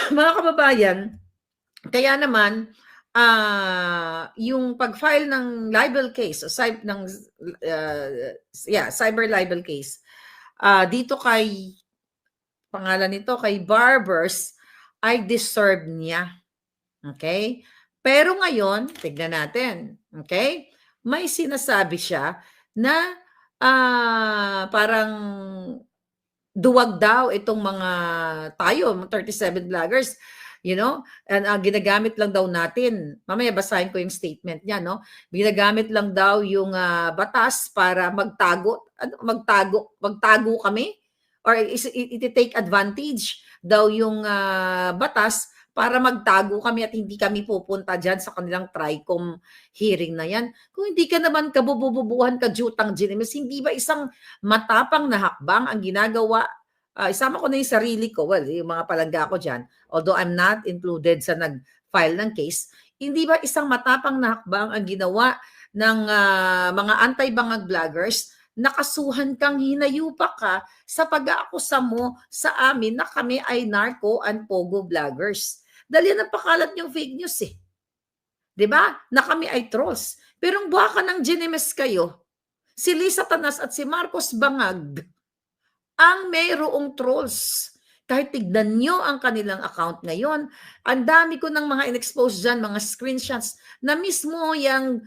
Mga kababayan, kaya naman, yung pag-file ng libel case o uh, cyber libel case, dito kay pangalan nito, kay Barbers, ay deserve niya. Okay? Pero ngayon, tignan natin. Okay? May sinasabi siya na parang duwag daw itong mga tayo, 37 vloggers, and ginagamit lang daw natin. Mamaya basahin ko yung statement niya, no? Ginagamit lang daw yung batas para magtago kami or iti-take advantage daw yung batas para magtago kami at hindi kami pupunta dyan sa kanilang TRICOM hearing na yan. Kung hindi ka naman kabubububuhan ka jutang Jinemis, hindi ba isang matapang na hakbang ang ginagawa? Isama ko na yung sarili ko, well, yung mga palangga ko dyan, although I'm not included sa nag-file ng case, hindi ba isang matapang na hakbang ang ginawa ng mga anti-bangag vloggers? Nakasuhan kang hinayupa ka sa pag-aakusa mo sa amin na kami ay narco and pogo vloggers. Dahil yan ang pakalat yung fake news eh. 'Di ba? Na kami ay trolls. Pero ang buha ka ng Jinemes kayo, si Lisa Tanas at si Marcos Bangag, ang mayroong trolls. Kahit tignan nyo ang kanilang account ngayon, ang dami ko ng mga in-expose dyan, mga screenshots, na mismo yung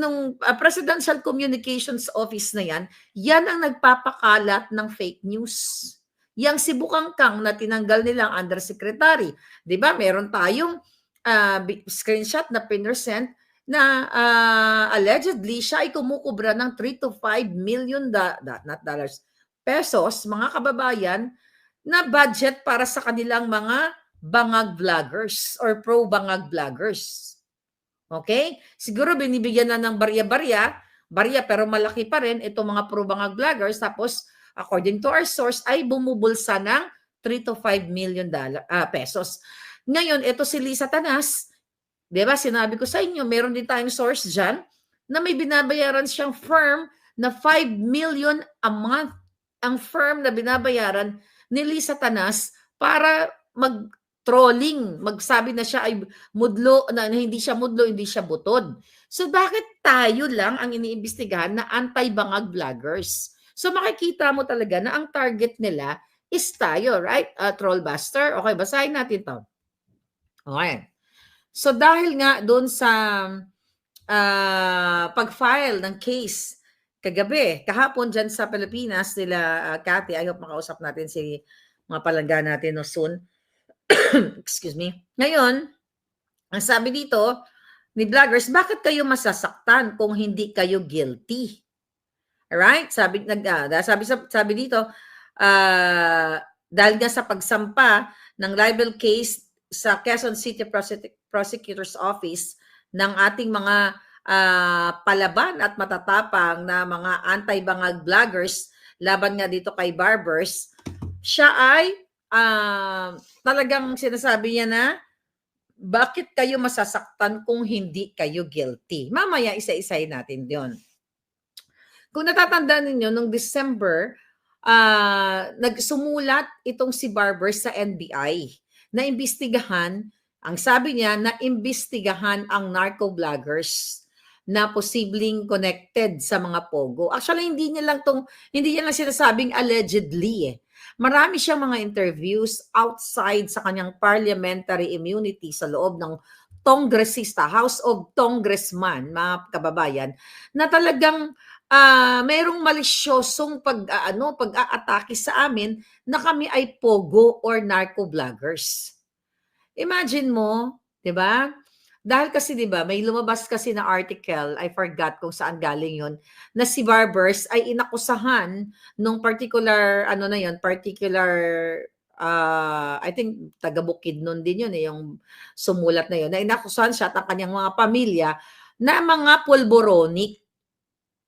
nung Presidential Communications Office na yan ang nagpapakalat ng fake news. Yang si Bukangkang na tinanggal nilang undersecretary. Di ba? Meron tayong screenshot na pinersent na allegedly siya ay kumukubra ng 3 to 5 million not dollars, pesos, mga kababayan, na budget para sa kanilang mga bangag vloggers or pro-bangag vloggers. Okay? Siguro binibigyan na ng barya pero malaki pa rin itong mga pro-bangag vloggers, tapos according to our source ay bumubulsa ng 3 to 5 million pesos. Ngayon, ito si Lisa Tanas, di ba, sinabi ko sa inyo, meron din tayong source dyan na may binabayaran siyang firm na 5 million a month, ang firm na binabayaran ni Lisa Tanas para mag-trolling, magsabi na siya ay mudlo, na hindi siya mudlo, hindi siya butod. So bakit tayo lang ang iniimbestigahan na anti-bangag vloggers? So makikita mo talaga na ang target nila is tayo, right? Trollbuster. Okay, basahin natin to. Okay. So dahil nga doon sa pag-file ng case kahapon dyan sa Pilipinas, nila Cathy, I hope makausap natin si mga palangga natin no soon. Excuse me. Ngayon, ang sabi dito ni vloggers, bakit kayo masasaktan kung hindi kayo guilty? Alright? Sabi dito, dahil nga sa pagsampa ng libel case sa Quezon City Prosecutor's Office ng ating mga palaban at matatapang na mga anti-bangag vloggers laban nga dito kay Barbers, siya ay talagang sinasabi niya na bakit kayo masasaktan kung hindi kayo guilty? Mamaya isa-isahin natin yon. Kung natatandaan ninyo, nung December, nagsumulat itong si Barbers sa NBI na imbestigahan, ang sabi niya, na imbestigahan ang narco vloggers na posibleng connected sa mga pogo. Actually, hindi niya lang sinasabing allegedly eh. Marami siyang mga interviews outside sa kanyang parliamentary immunity sa loob ng Congressista, House of Congressman, mga kababayan, na talagang mayroong malisyosong pag-aatake sa amin na kami ay pogo or narco vloggers. Imagine mo, 'di ba? Dahil kasi 'di ba, may lumabas kasi na article, I forgot kung saan galing 'yon, na si Barbers ay inakusahan nung particular I think taga Bukidnon din 'yon yung sumulat na 'yon. Na inakusahan siya at ang kanyang mga pamilya na mga pulboronic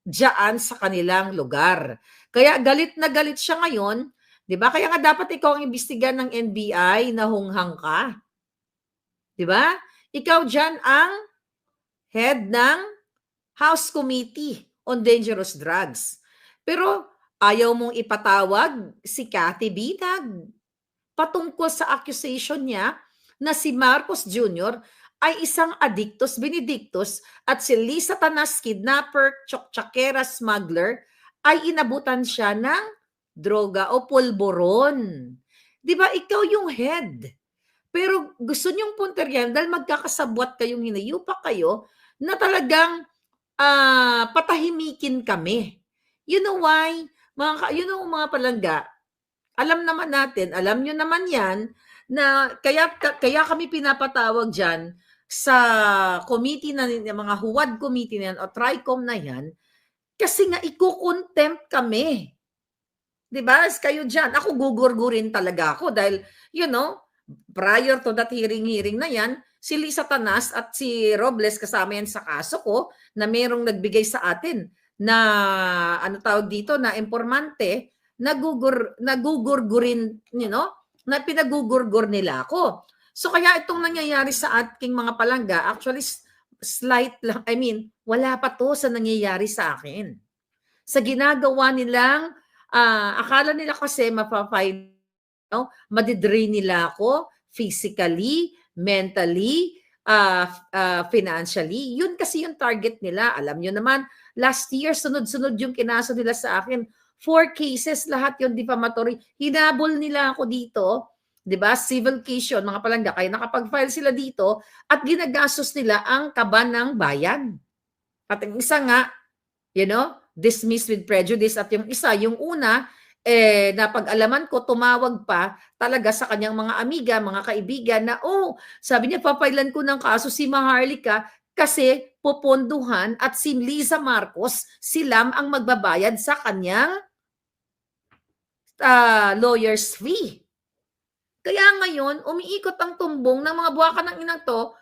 diyan sa kanilang lugar. Kaya galit na galit siya ngayon, 'di ba? Kaya nga dapat ikaw ang imbestigahan ng NBI, nahunghang ka. 'Di ba? Ikaw diyan ang head ng House Committee on Dangerous Drugs. Pero ayaw mong ipatawag si Cathy Bitag. patungkol sa accusation niya na si Marcos Jr. ay isang addictus benedictus at si Lisa Tanas, kidnapper, tsakera, smuggler, ay inabutan siya ng droga o pulburon. Di ba, ikaw yung head. Pero gusto niyong punteriyan dahil magkakasabwat kayong hinayupak kayo na talagang patahimikin kami. You know why? Mga palangga, alam naman natin, alam nyo naman yan, na kaya kami pinapatawag dyan sa committee na mga HUAD committee na yan o TRICOM na yan, kasi nga iko-contempt kami. Diba? Kayo dyan. Ako gugurgurin talaga ako dahil, prior to that hearing na yan, si Lisa Tanas at si Robles kasama yan sa kaso ko na merong nagbigay sa atin na na informante, nagugurgurin, na pinagugurgur nila ako. So kaya itong nangyayari sa ating mga palangga, actually slight lang, wala pa to sa nangyayari sa akin. Sa ginagawa nilang, akala nila kasi mapapay, madidrain nila ako physically, mentally, financially. Yun kasi yung target nila. Alam nyo naman, last year, sunod-sunod yung kinaso nila sa akin. 4 cases, lahat yung defamatory. Hinabol nila ako dito, di ba? Civil case yun, mga palangga. Kaya nakapag-file sila dito at ginagastos nila ang kaba ng bayan. At ang isa nga, dismissed with prejudice. At yung isa, yung una, napag-alaman ko, tumawag pa talaga sa kanyang mga amiga, mga kaibigan na, sabi niya, papailan ko ng kaso si Maharlika kasi puponduhan at si Liza Marcos, silam ang magbabayad sa kanyang lawyer's fee. Kaya ngayon, umiikot ang tumbong ng mga buwaka ng inang to,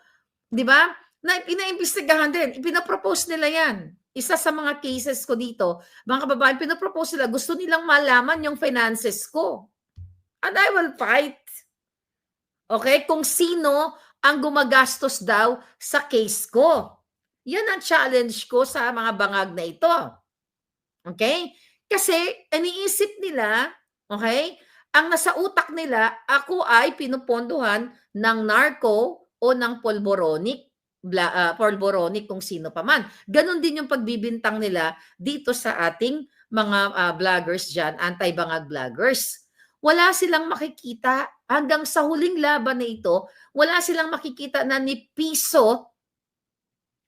di ba? Na pinaimbestigahan din. Ipinapropose nila yan. Isa sa mga cases ko dito, mga kababayan, pinapropose nila, gusto nilang malaman yung finances ko. And I will fight. Okay? Kung sino ang gumagastos daw sa case ko. Yan ang challenge ko sa mga bangag na ito. Okay? Kasi iniisip nila, okay, ang nasa utak nila, ako ay pinupondohan ng narco o ng polboronic kung sino pa man. Ganon din yung pagbibintang nila dito sa ating mga vloggers dyan, anti-bangag vloggers. Wala silang makikita hanggang sa huling laban na ito, wala silang makikita na ni piso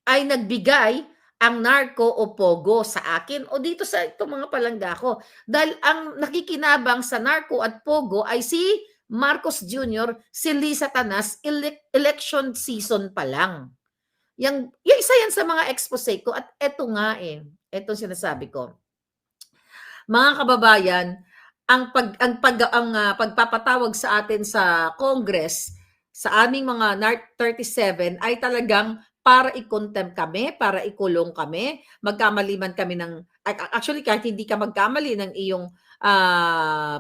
ay nagbigay ang narco o pogo sa akin o dito sa itong mga palangga ko. Dahil ang nakikinabang sa narco at pogo ay si Marcos Jr., si Lisa Tanas, election season pa lang. Yung isa yan sa mga expose ko at eto nga etong sinasabi ko. Mga kababayan, ang pagpapatawag sa atin sa Congress sa aming mga NARC 37 ay talagang para i-contempt kami, para ikulong kami, magkamali man kami ng, actually kahit hindi ka magkamali ng iyong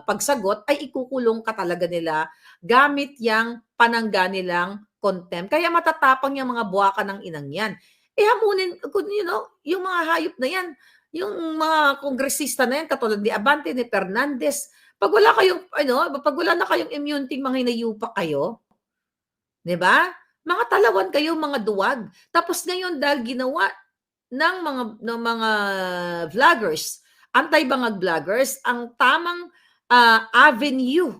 pagsagot, ay ikukulong ka talaga nila gamit yang panangga nilang contempt. Kaya matatapang yung mga buwaka ng inang yan. Hamunin, yung mga hayop na yan, yung mga kongresista na yan, katulad ni Abante, ni Fernandez, pag wala na kayong immunity, mga hinayupa kayo, di ba? Mga talawan kayo, mga duwag. Tapos ngayon dahil ginawa ng mga vloggers, anti-bangag vloggers, ang tamang avenue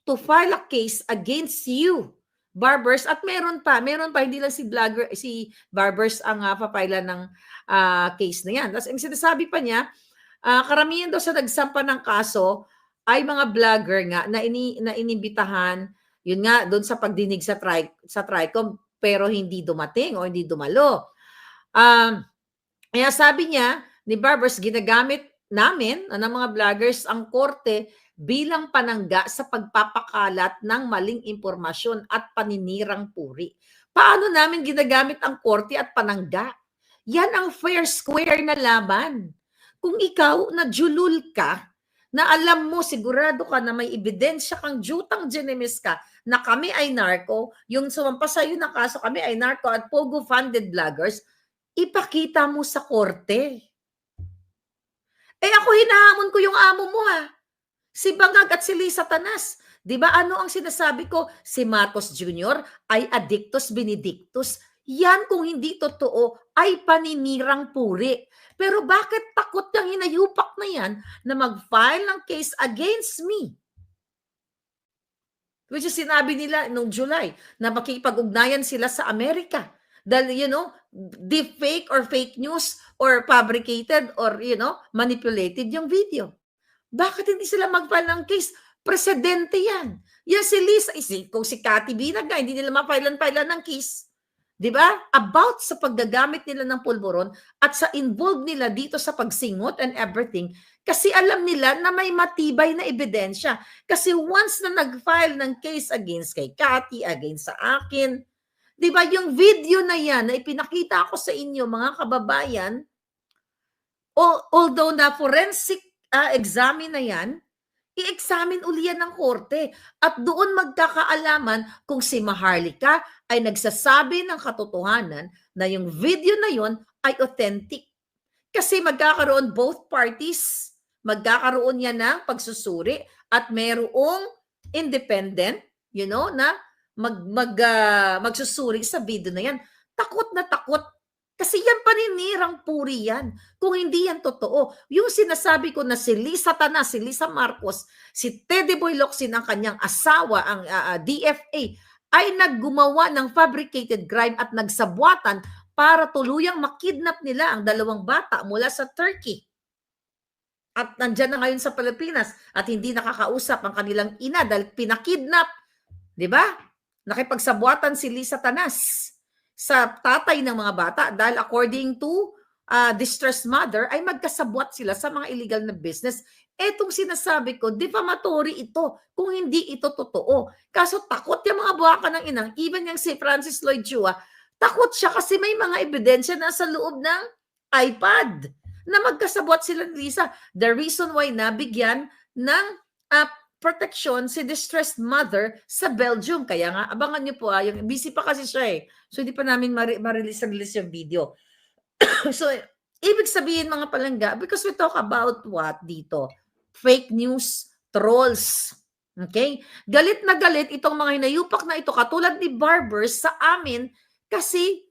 to file a case against you, Barbers, at meron pa, hindi lang si Barbers ang papailan ng case na yan. Tapos ang sinasabi pa niya, karamihan daw sa nagsampa ng kaso ay mga vlogger nga na inimbitahan, yun nga, doon sa pagdinig sa TRICOM, pero hindi dumating o hindi dumalo. Kaya sabi niya, ni Barbers, ginagamit namin, ng mga vloggers, ang korte bilang panangga sa pagpapakalat ng maling impormasyon at paninirang puri. Paano namin ginagamit ang korte at panangga? Yan ang fair square na laban. Kung ikaw na julul ka, na alam mo, sigurado ka na may ebidensya kang jutang genemis ka na kami ay narco, yung sumampas sa'yo na kaso kami ay narco at pogo-funded vloggers, ipakita mo sa korte. Ako hinahamon ko yung amo mo si Bangag at si Lisa Tanas. 'Di ba ano ang sinasabi ko? Si Marcos Jr. ay addictus benedictus. Yan kung hindi totoo ay paninirang puri. Pero bakit takot yung hinayupak na yan na mag-file ng case against me? Which is sinabi nila nung July na makikipag-ugnayan sila sa Amerika. Dahil, deep fake or fake news or fabricated or, manipulated yung video. Bakit hindi sila mag-file ng case? Presidente yan. Yan si Lisa, kung si Cathy Binag nga, hindi nila ma-file-an ng case. Di ba? About sa paggagamit nila ng pulburon at sa involved nila dito sa pagsingot and everything, kasi alam nila na may matibay na ebidensya. Kasi once na nag-file ng case against kay Cathy, against sa akin, di ba yung video na yan na ipinakita ko sa inyo mga kababayan, although na forensic examine na yan, i-examine uli yan ng korte at doon magkakaalaman kung si Maharlika ay nagsasabi ng katotohanan na yung video na yon ay authentic. Kasi magkakaroon both parties, magkakaroon yan ng pagsusuri at mayroong independent, na magsusuri sa video na yan. Takot na takot. Kasi yan paninirang puri yan. Kung hindi yan totoo. Yung sinasabi ko na si Lisa Tanas, si Lisa Marcos, si Teddy Boy Locsin ang kanyang asawa, ang DFA, ay naggumawa ng fabricated crime at nagsabwatan para tuluyang makidnap nila ang dalawang bata mula sa Turkey. At nandyan na ngayon sa Pilipinas at hindi nakakausap ang kanilang ina dahil pinakidnap. Di ba? Nakipagsabwatan si Lisa Tanas sa tatay ng mga bata dahil according to distressed mother ay magkasabwat sila sa mga illegal na business. Etong sinasabi ko, defamatory ito kung hindi ito totoo. Kaso takot yung mga buwaka ng inang, even yung si Francis Lloyd Chua, takot siya kasi may mga ebidensya na sa loob ng iPad na magkasabwat sila ni Lisa. The reason why nabigyan ng protection si distressed mother sa Belgium. Kaya nga, abangan niyo po, yung busy pa kasi siya eh. So, hindi pa namin ma-release yung video. So, ibig sabihin mga palangga, because we talk about what dito? Fake news, trolls. Okay? Galit na galit itong mga hinayupak na ito, katulad ni Barbers sa amin, kasi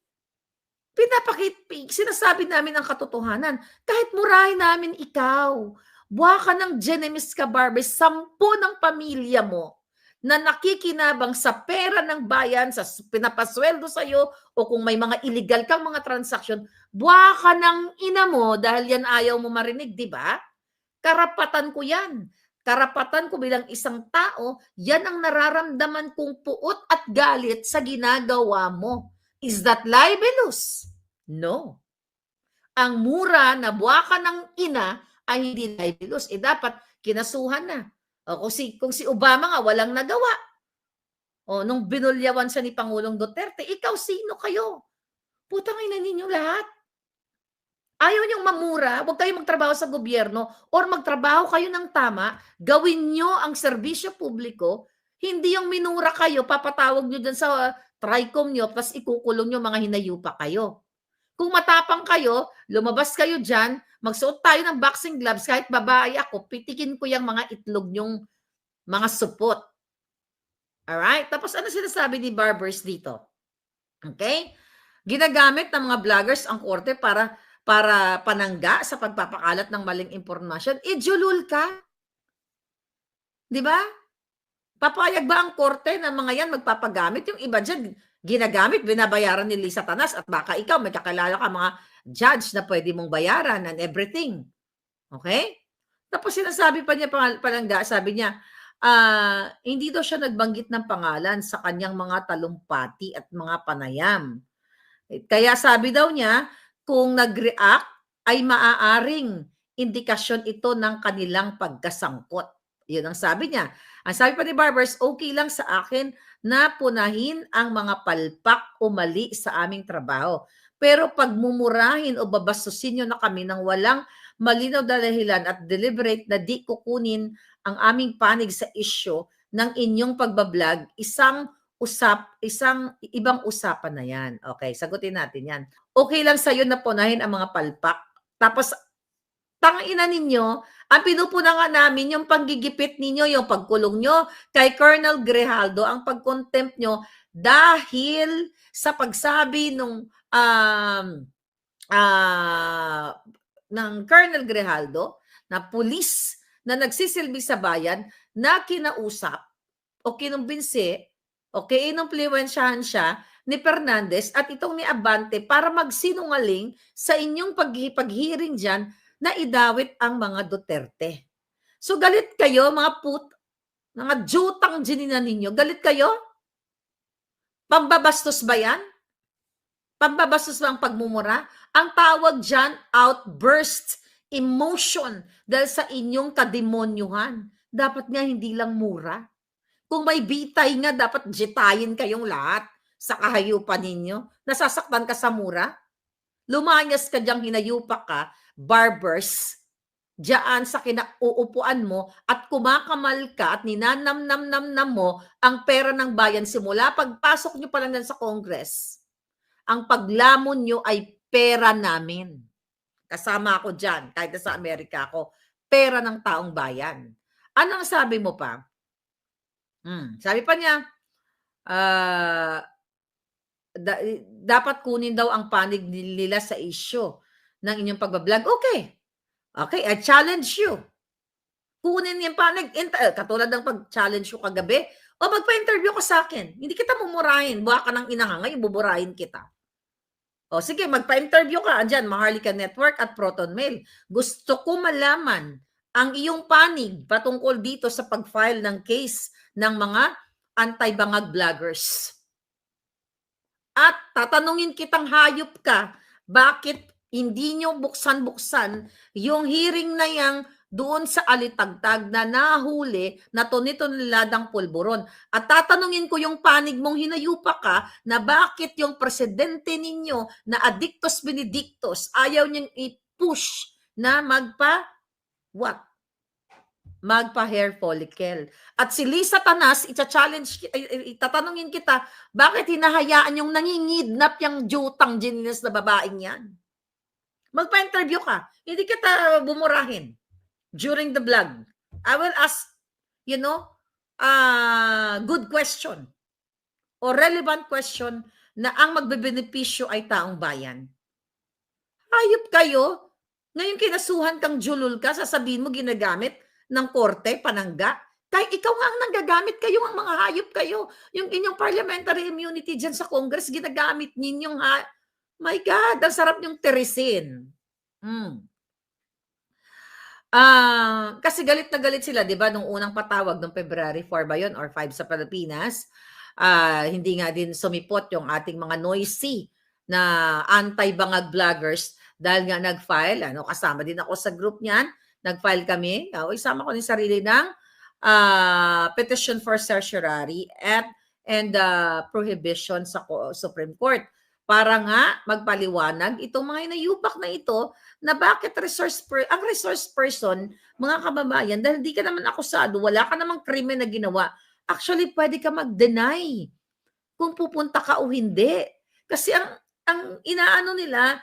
sinasabi namin ang katotohanan. Kahit murahin namin ikaw, buha ka ng Genemis ka, Barbers, 10 ng pamilya mo na nakikinabang sa pera ng bayan, sa pinapasweldo sa'yo, o kung may mga illegal kang mga transaksyon, buha ka ng ina mo dahil yan ayaw mo marinig, di ba? Karapatan ko yan. Karapatan ko bilang isang tao, yan ang nararamdaman kong puot at galit sa ginagawa mo. Is that libelous? No. Ang mura na buha ka ng ina ay hindi libelous. Dapat kinasuhan na. O, kung si Obama nga walang nagawa. O, nung binulyawan siya ni Pangulong Duterte, ikaw sino kayo? Putang ina ninyo lahat. Ayaw niyong mamura, huwag kayong magtrabaho sa gobyerno or magtrabaho kayo ng tama, gawin niyo ang serbisyo publiko, hindi yung minura kayo, papatawag niyo dyan sa TRICOM niyo, tapos ikukulong niyo mga hinayupa kayo. Kung matapang kayo, lumabas kayo dyan, magsuot tayo ng boxing gloves, kahit babae ako, pitikin ko yung mga itlog nyong mga supot. Alright? Tapos ano sinasabi ni Barbers dito? Okay? Ginagamit ng mga vloggers ang korte para panangga sa pagpapakalat ng maling impormasyon. Julul ka. Di ba? Papayag ba ang korte na mga yan magpapagamit? Yung iba dyan, ginagamit, binabayaran ni Lisa Tanas at baka ikaw, may kakilala ka mga judge na pwede mong bayaran and everything. Okay? Tapos sinasabi pa niya, palangga, sabi niya, hindi daw siya nagbanggit ng pangalan sa kanyang mga talumpati at mga panayam. Kaya sabi daw niya, kung nag-react ay maaaring indikasyon ito ng kanilang pagkasangkot. Yun ang sabi niya. Ang sabi pa ni Barbers, okay lang sa akin na punahin ang mga palpak o mali sa aming trabaho. Pero pag mumurahin o babastusin nyo na kami ng walang malinaw na dahilan at deliberate na di kukunin ang aming panig sa issue ng inyong pagbablog, isang ibang usapan na yan. Okay, sagutin natin yan. Okay lang sa'yo na punahin ang mga palpak. Tapos, Tangina ninyo, ang pinupuna nga namin yung panggigipit ninyo, yung pagkulong nyo kay Colonel Grijaldo, ang pag-contempt nyo dahil sa pagsabi nung ng Colonel Grijaldo na pulis na nagsisilbi sa bayan na kinausap o kinumbinsi o kinumpluwensyahan siya ni Fernandez at itong ni Abante para magsinungaling sa inyong paghiring dyan na idawit ang mga Duterte. So galit kayo mga jutang ginina ninyo, galit kayo? Pambabastos ba yan? Pambabastos ba ang pagmumura? Ang tawag dyan, outburst, emotion, dahil sa inyong kademonyuhan. Dapat nga hindi lang mura. Kung may bitay nga, dapat jetayin kayong lahat sa kahayupan ninyo. Nasasaktan ka sa mura? Lumayas ka diyang hinayupak ka, barbers, diyan sa kinauupuan mo at kumakamal ka at ninanam-nam-nam mo ang pera ng bayan simula pagpasok nyo pa lang sa Congress. Ang paglamon nyo ay pera namin. Kasama ako dyan, kahit sa Amerika ako, pera ng taong bayan. Ano ang sabi mo pa? Sabi pa niya, dapat kunin daw ang panig nila sa issue ng inyong pagbablog. Okay, I challenge you. Kunin yung panig. Katulad ng pag-challenge ko kagabi, o magpa-interview ka sa akin. Hindi kita mumurahin. Buha ka ng inanga, ngayon buburahin kita. O sige, magpa-interview ka. Andyan, Maharlika Network at Proton Mail. Gusto ko malaman ang iyong panig patungkol dito sa pag-file ng case ng mga anti-bangag vloggers. At tatanungin kitang hayop ka, bakit hindi nyo buksan-buksan yung hearing na yang doon sa alitagtag na nahuli na tuniladang pulburon. At tatanungin ko yung panig mong hinayupa ka na bakit yung presidente ninyo na Adictos Benedictos ayaw niyang i-push na magpa-hair follicle. At si Lisa Tanas, itatanungin kita, bakit hinahayaan yung nangingidnap yung jutang genius na babaeng yan? Magpa-interview ka. Hindi kita bumurahin during the vlog. I will ask, good question or relevant question na ang magbebenepisyo ay taong bayan. Hayop kayo. Ngayon kinasuhan kang julul ka, sasabihin mo ginagamit ng korte, panangga. Kahit ikaw nga ang nanggagamit kayo, ang mga hayop kayo. Yung inyong parliamentary immunity dyan sa Congress, ginagamit ninyong my God, ang sarap niyong teresin. Kasi galit na galit sila, di ba, nung unang patawag ng February 4 ba yun or 5 sa Pilipinas, hindi nga din sumipot yung ating mga noisy na anti-bangag vloggers dahil nga nag-file, kasama din ako sa group niyan, nag-file kami, isama ko yung sarili ng petition for certiorari and prohibition sa Supreme Court para nga magpaliwanag itong mga inayupak na ito na bakit ang resource person, mga kababayan, dahil di ka naman akusado, wala ka namang krimen na ginawa, actually pwede ka mag-deny kung pupunta ka o hindi. Kasi ang inaano nila,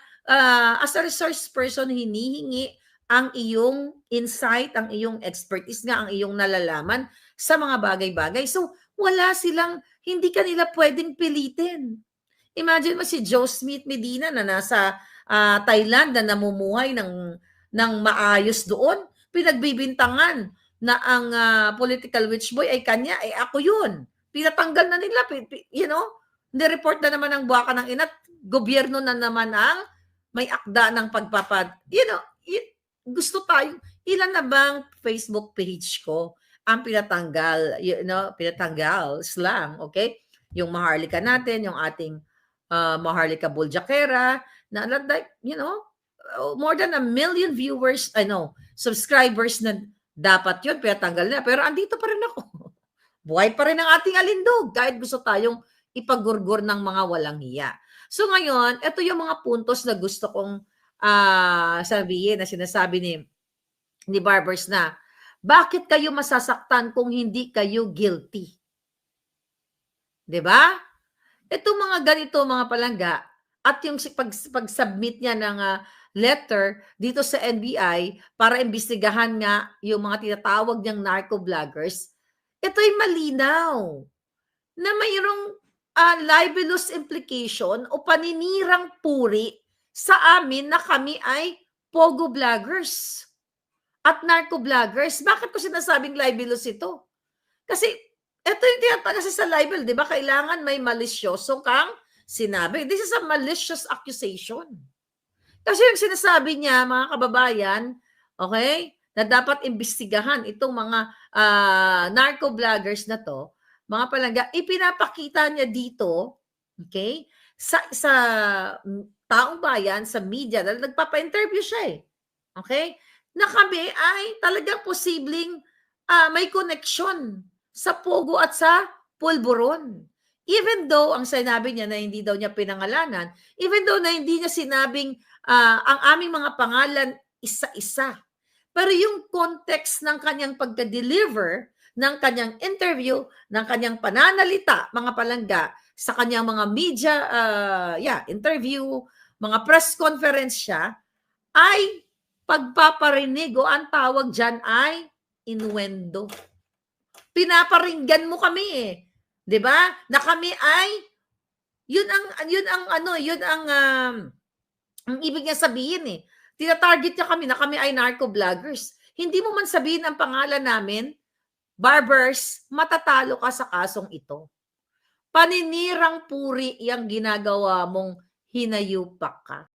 as a resource person, hinihingi ang iyong insight, ang iyong expertise nga, ang iyong nalalaman sa mga bagay-bagay. So, hindi ka nila pwedeng pilitin. Imagine mo si Joe Smith Medina na nasa Thailand na namumuhay ng maayos doon. Pinagbibintangan na ang political witch boy ay kanya, ako yun. Pinatanggal na nila, nireport na naman ang buwaka ng inat, gobyerno na naman ang may akda ng gusto tayo, ilan na bang Facebook page ko ang pinatanggal, pinatanggal, slang, okay? Yung Maharlika natin, yung ating Maharlika Buljakera, na like, more than 1 million viewers, subscribers na dapat yun, pinatanggal na. Pero andito pa rin ako. Buhay pa rin ang ating alindog, kahit gusto tayong ipagurgur ng mga walang hiya. So ngayon, ito yung mga puntos na gusto kong sabihin, na sinasabi ni Barbers na, bakit kayo masasaktan kung hindi kayo guilty? 'Di ba? Itong mga ganito, mga palangga, at yung pag-submit niya letter dito sa NBI para imbestigahan nga yung mga tinatawag niyang narco vloggers, ito'y malinaw na mayroong libelous implication o paninirang puri sa amin na kami ay pogo vloggers at narco vloggers. Bakit ko sinasabing libelous ito? Kasi ito yung tinatawag kasi sa libel, di ba? Kailangan may malisyoso kang sinabi. This is a malicious accusation. Kasi yung sinasabi niya, mga kababayan, okay, na dapat imbestigahan itong mga narco vloggers na to, mga palangga, ipinapakita niya dito, okay, sa taong bayan, sa media, dahil nagpapa-interview siya eh. Okay? Na kami ay talagang posibleng may connection sa Pogo at sa Pulburon. Even though ang sinabi niya na hindi daw niya pinangalanan, even though na hindi niya sinabing ang aming mga pangalan isa-isa. Pero yung context ng kanyang pagka-deliver, ng kanyang interview, ng kanyang pananalita, mga palangga, sa kanyang mga media interview, mga press conference siya, ay pagpaparinig o ang tawag dyan ay innuendo. Pinaparinggan mo kami eh. 'Di ba? Na kami ay yun ang ibig niya sabihin eh. Tina-target niya kami na kami ay narco vloggers. Hindi mo man sabihin ang pangalan namin, barbers, matatalo ka sa kasong ito. Paninirang puri yang ginagawa mong hinayupak ka.